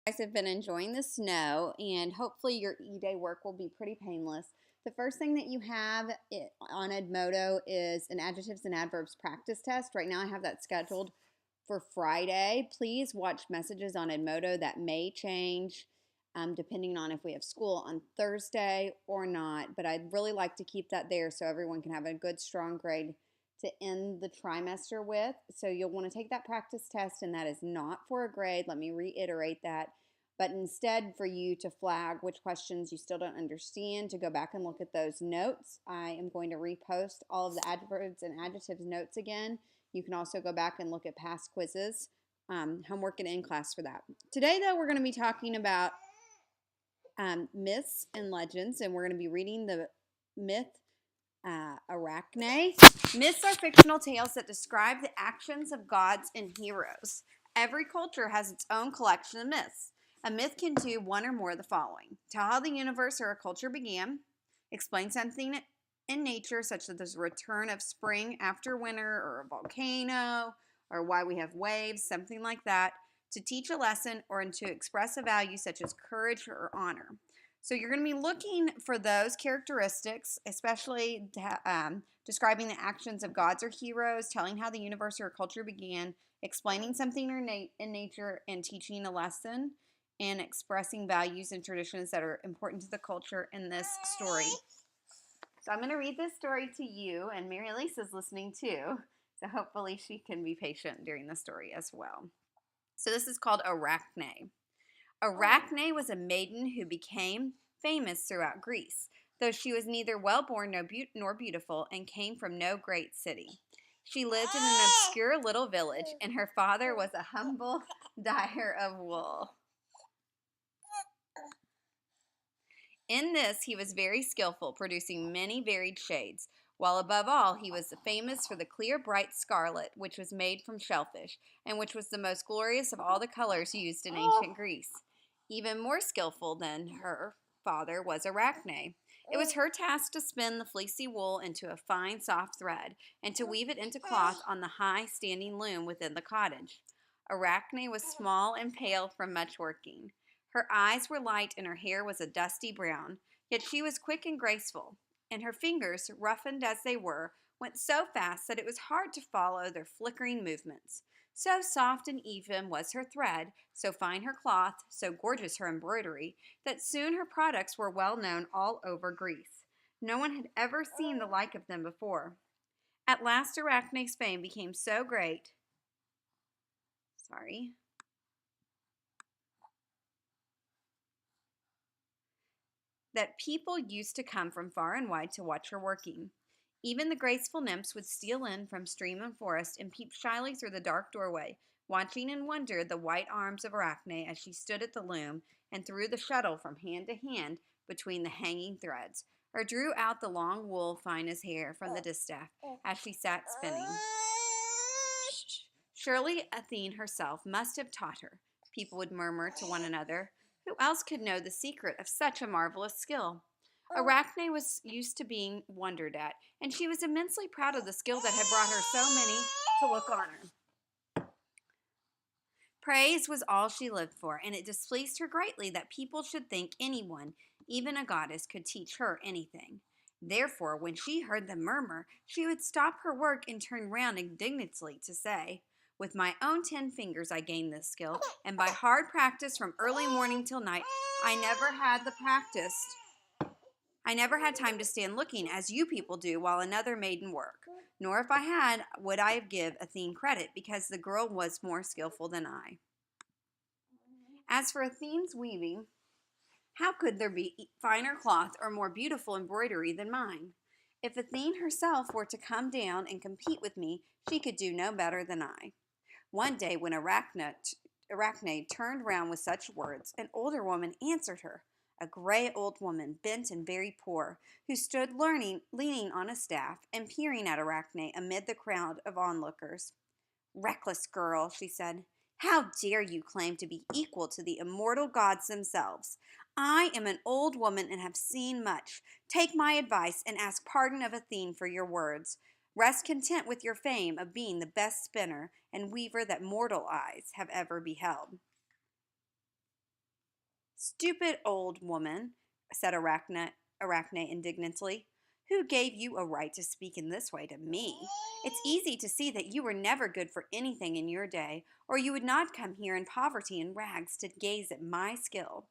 Guys have been enjoying the snow, and hopefully your e-day work will be pretty painless. The first thing that you have on Edmodo is an adjectives and adverbs practice test. Right now I have that scheduled for Friday. Please watch messages on Edmodo that may change depending on if we have school on Thursday or not. But I'd really like to keep that there so everyone can have a good, strong grade to end the trimester with. So you'll want to take that practice test, and that is not for a grade. Let me reiterate that. But instead, for you to flag which questions you still don't understand, to go back and look at those notes. I am going to repost all of the adverbs and adjectives notes again. You can also go back and look at past quizzes, homework and in class for that. Today, though, we're going to be talking about myths and legends, and we're going to be reading the myth Arachne. Myths are fictional tales that describe the actions of gods and heroes. Every culture has its own collection of myths. A myth can do one or more of the following: tell how the universe or a culture began, explain something in nature, such as the return of spring after winter, or a volcano, or why we have waves, something like that, to teach a lesson, or to express a value such as courage or honor. So you're going to be looking for those characteristics, especially describing the actions of gods or heroes, telling how the universe or culture began, explaining something in nature, and teaching a lesson, and expressing values and traditions that are important to the culture in this story. So I'm going to read this story to you, and Mary Elise is listening too. So hopefully she can be patient during the story as well. So this is called Arachne. Arachne was a maiden who became famous throughout Greece, though she was neither well-born nor beautiful and came from no great city. She lived in an obscure little village, and her father was a humble dyer of wool. In this, he was very skillful, producing many varied shades, while above all, he was famous for the clear, bright scarlet, which was made from shellfish, and which was the most glorious of all the colors used in ancient Greece. Even more skillful than her father was Arachne. It was her task to spin the fleecy wool into a fine, soft thread, and to weave it into cloth on the high, standing loom within the cottage. Arachne was small and pale from much working. Her eyes were light and her hair was a dusty brown, yet she was quick and graceful, and her fingers, roughened as they were, went so fast that it was hard to follow their flickering movements. So soft and even was her thread, so fine her cloth, so gorgeous her embroidery, that soon her products were well known all over Greece. No one had ever seen the like of them before. At last Arachne's fame became so great. That people used to come from far and wide to watch her working. Even the graceful nymphs would steal in from stream and forest and peep shyly through the dark doorway, watching in wonder the white arms of Arachne as she stood at the loom and threw the shuttle from hand to hand between the hanging threads, or drew out the long wool fine as hair from the distaff as she sat spinning. Surely Athene herself must have taught her, people would murmur to one another. Who else could know the secret of such a marvelous skill? Arachne was used to being wondered at, and she was immensely proud of the skill that had brought her so many to look on her. Praise was all she lived for, and it displeased her greatly that people should think anyone, even a goddess, could teach her anything. Therefore, when she heard them murmur, she would stop her work and turn round indignantly to say, with my own 10 fingers I gained this skill, and by hard practice from early morning till night, I never had time to stand looking as you people do while another maiden work. Nor if I had, would I give Athene credit, because the girl was more skillful than I. As for Athene's weaving, how could there be finer cloth or more beautiful embroidery than mine? If Athene herself were to come down and compete with me, she could do no better than I. One day when Arachne turned round with such words, an older woman answered her, a gray old woman, bent and very poor, who stood leaning on a staff and peering at Arachne amid the crowd of onlookers. Reckless girl, she said, how dare you claim to be equal to the immortal gods themselves? I am an old woman and have seen much. Take my advice and ask pardon of Athene for your words. Rest content with your fame of being the best spinner and weaver that mortal eyes have ever beheld. Stupid old woman, said Arachne indignantly. Who gave you a right to speak in this way to me? It's easy to see that you were never good for anything in your day, or you would not come here in poverty and rags to gaze at my skill.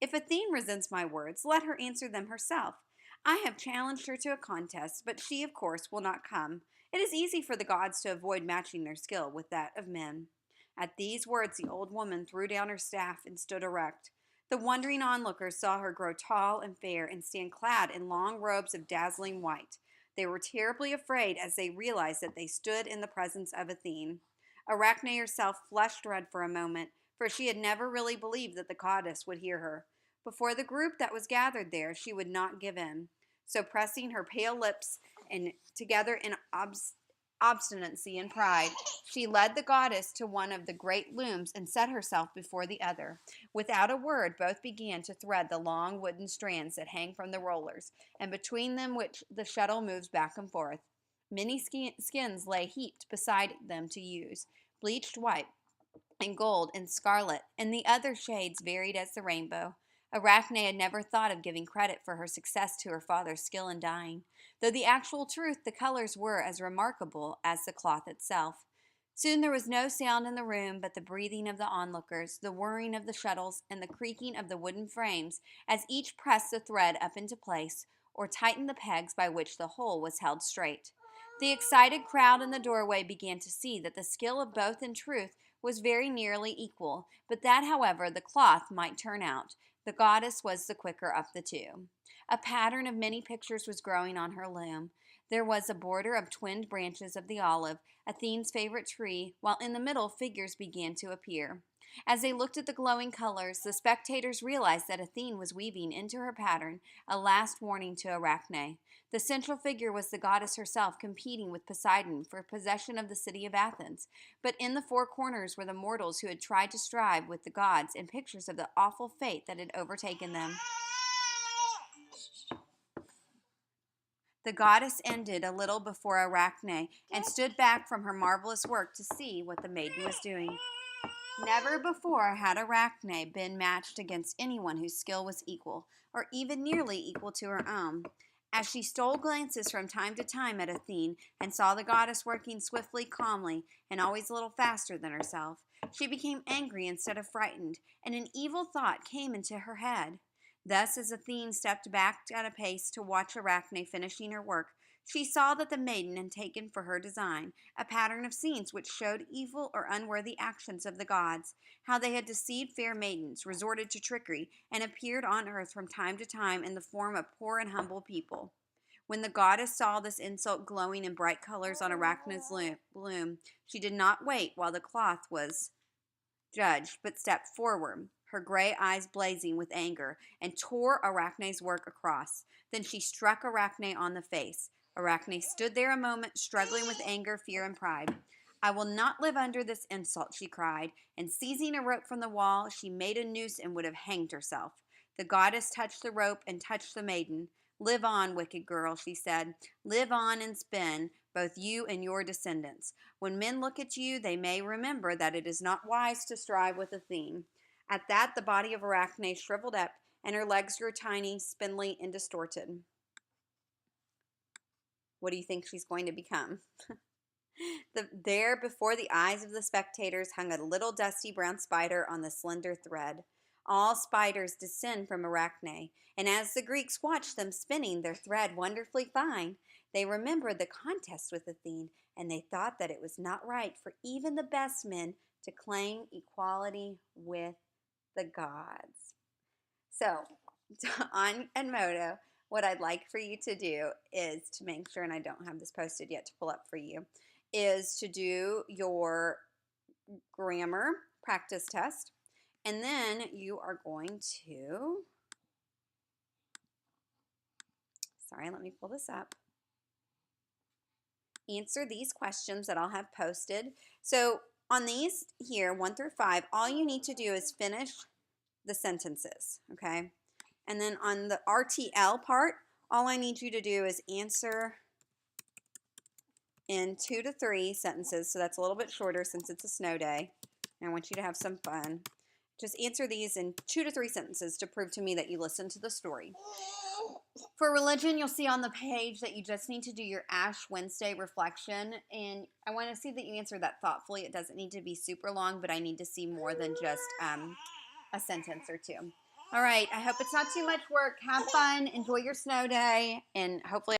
If Athene resents my words, let her answer them herself. I have challenged her to a contest, but she, of course, will not come. It is easy for the gods to avoid matching their skill with that of men. At these words, the old woman threw down her staff and stood erect. The wondering onlookers saw her grow tall and fair and stand clad in long robes of dazzling white. They were terribly afraid as they realized that they stood in the presence of Athene. Arachne herself flushed red for a moment, for she had never really believed that the goddess would hear her. Before the group that was gathered there, she would not give in. So, pressing her pale lips and together in obstinacy and pride, she led the goddess to one of the great looms and set herself before the other. Without a word, both began to thread the long wooden strands that hang from the rollers, and between them which the shuttle moves back and forth. Many skins lay heaped beside them to use, bleached white and gold and scarlet, and the other shades varied as the rainbow. Arachne had never thought of giving credit for her success to her father's skill in dyeing, though the actual truth the colors were as remarkable as the cloth itself. Soon there was no sound in the room but the breathing of the onlookers, the whirring of the shuttles, and the creaking of the wooden frames as each pressed the thread up into place or tightened the pegs by which the whole was held straight. The excited crowd in the doorway began to see that the skill of both in truth was very nearly equal, but that, however, the cloth might turn out, the goddess was the quicker of the two. A pattern of many pictures was growing on her loom. There was a border of twinned branches of the olive, Athene's favorite tree, while in the middle figures began to appear. As they looked at the glowing colors, the spectators realized that Athene was weaving into her pattern a last warning to Arachne. The central figure was the goddess herself competing with Poseidon for possession of the city of Athens, but in the four corners were the mortals who had tried to strive with the gods and pictures of the awful fate that had overtaken them. The goddess ended a little before Arachne and stood back from her marvelous work to see what the maiden was doing. Never before had Arachne been matched against anyone whose skill was equal, or even nearly equal to her own. As she stole glances from time to time at Athene and saw the goddess working swiftly, calmly, and always a little faster than herself, she became angry instead of frightened, and an evil thought came into her head. Thus, as Athene stepped back at a pace to watch Arachne finishing her work, she saw that the maiden had taken for her design a pattern of scenes which showed evil or unworthy actions of the gods, how they had deceived fair maidens, resorted to trickery, and appeared on earth from time to time in the form of poor and humble people. When the goddess saw this insult glowing in bright colors on Arachne's loom, she did not wait while the cloth was judged, but stepped forward, her gray eyes blazing with anger, and tore Arachne's work across. Then she struck Arachne on the face. Arachne stood there a moment, struggling with anger, fear, and pride. I will not live under this insult, she cried, and seizing a rope from the wall, she made a noose and would have hanged herself. The goddess touched the rope and touched the maiden. Live on, wicked girl, she said. Live on and spin, both you and your descendants. When men look at you, they may remember that it is not wise to strive with Athene. At that, the body of Arachne shriveled up, and her legs grew tiny, spindly, and distorted. What do you think she's going to become? There, before the eyes of the spectators, hung a little dusty brown spider on the slender thread. All spiders descend from Arachne, and as the Greeks watched them spinning their thread wonderfully fine, they remembered the contest with Athene, and they thought that it was not right for even the best men to claim equality with the gods. So, on Edmodo, what I'd like for you to do is to make sure, and I don't have this posted yet to pull up for you, is to do your grammar practice test. And then you are going to, let me pull this up. Answer these questions that I'll have posted. So on these here, 1 through 5, all you need to do is finish the sentences, okay? And then on the RTL part, all I need you to do is answer in 2 to 3 sentences. So that's a little bit shorter since it's a snow day. And I want you to have some fun. Just answer these in 2 to 3 sentences to prove to me that you listened to the story. For religion, you'll see on the page that you just need to do your Ash Wednesday reflection, and I want to see that you answer that thoughtfully. It doesn't need to be super long, but I need to see more than just a sentence or two. All right, I hope it's not too much work. Have fun, enjoy your snow day, and hopefully